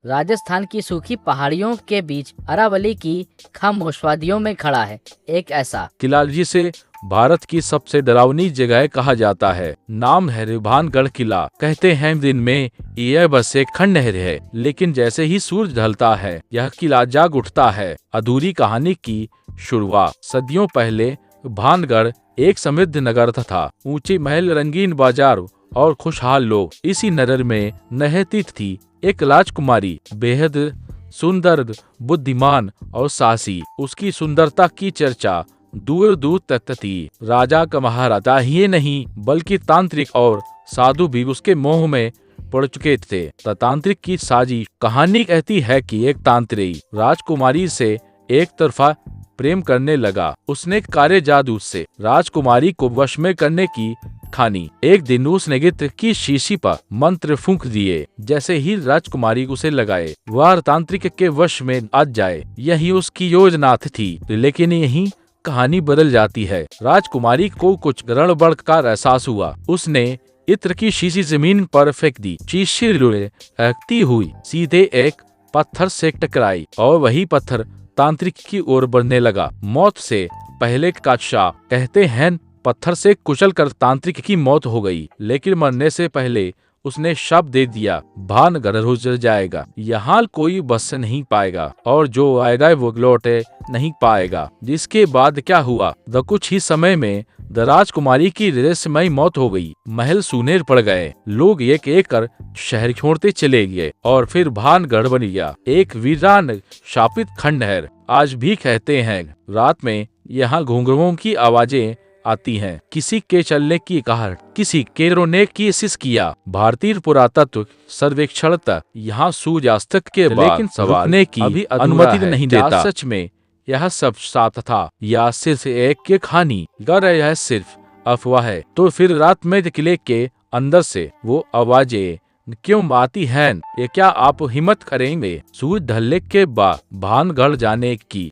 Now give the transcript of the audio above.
राजस्थान की सूखी पहाड़ियों के बीच अरावली की खामोश वादियों में खड़ा है एक ऐसा किला जिसे भारत की सबसे डरावनी जगह कहा जाता है। नाम है रिभानगढ़ किला। कहते हैं दिन में यह बस एक खंडहर है, लेकिन जैसे ही सूरज ढलता है यह किला जाग उठता है। अधूरी कहानी की शुरुआत सदियों पहले भानगढ़ एक समृद्ध नगर था। ऊंचे महल, रंगीन बाजार और खुशहाल लोग। इसी नगर में रहती थी एक राजकुमारी, बेहद सुंदर, बुद्धिमान और साहसी। उसकी सुंदरता की चर्चा दूर दूर तक थी। राजा का महाराजा ही नहीं बल्कि तांत्रिक और साधु भी उसके मोह में पड़ चुके थे। तांत्रिक की साजी कहानी कहती है कि एक तांत्रिक राजकुमारी से एक तरफा प्रेम करने लगा। उसने कार्य जादू से राजकुमारी को वश में करने की ठानी। एक दिन उसने गिद्ध की शीशी पर मंत्र फूंक दिए। जैसे ही राजकुमारी उसे लगाए वह तांत्रिक के वश में आ जाए। यही उसकी योजना थी, लेकिन यही कहानी बदल जाती है। राजकुमारी को कुछ गड़बड़ का एहसास हुआ। उसने इत्र की शीशी जमीन पर फेंक दी। शीशी लुढ़कती हुई सीधे एक पत्थर से टकराई और वही पत्थर तांत्रिक की ओर बढ़ने लगा। मौत से पहले का शाप। कहते हैं पत्थर से कुचल कर तांत्रिक की मौत हो गई, लेकिन मरने से पहले उसने शब्द दे दिया, भानगढ़ उजड़ जाएगा, यहाँ कोई बस नहीं पाएगा और जो आएगा वो लौटे नहीं पाएगा। जिसके बाद क्या हुआ, कुछ ही समय में राजकुमारी की रहस्यमयी मौत हो गई। महल सूने पड़ गए, लोग एक एक कर शहर छोड़ते चले गए और फिर भानगढ़ बन गया एक वीरान शापित खंडहर। आज भी कहते हैं रात में यहाँ घुंघरुओं की आवाजें आती हैं, किसी के चलने की कहर, किसी के रोने की सिसकियां। भारतीय पुरातत्व सर्वेक्षण तक यहाँ सूर्यास्त के बाद लेकिन रुकने की अभी अनुमति नहीं देता। सच में यह सब साथ था या सिर्फ एक की कहानी? अगर यह सिर्फ अफवाह है तो फिर रात में किले के अंदर से वो आवाजें क्यों आती हैं? ये क्या आप हिम्मत करेंगे सूरज ढलने के बाद भानगढ़ जाने की?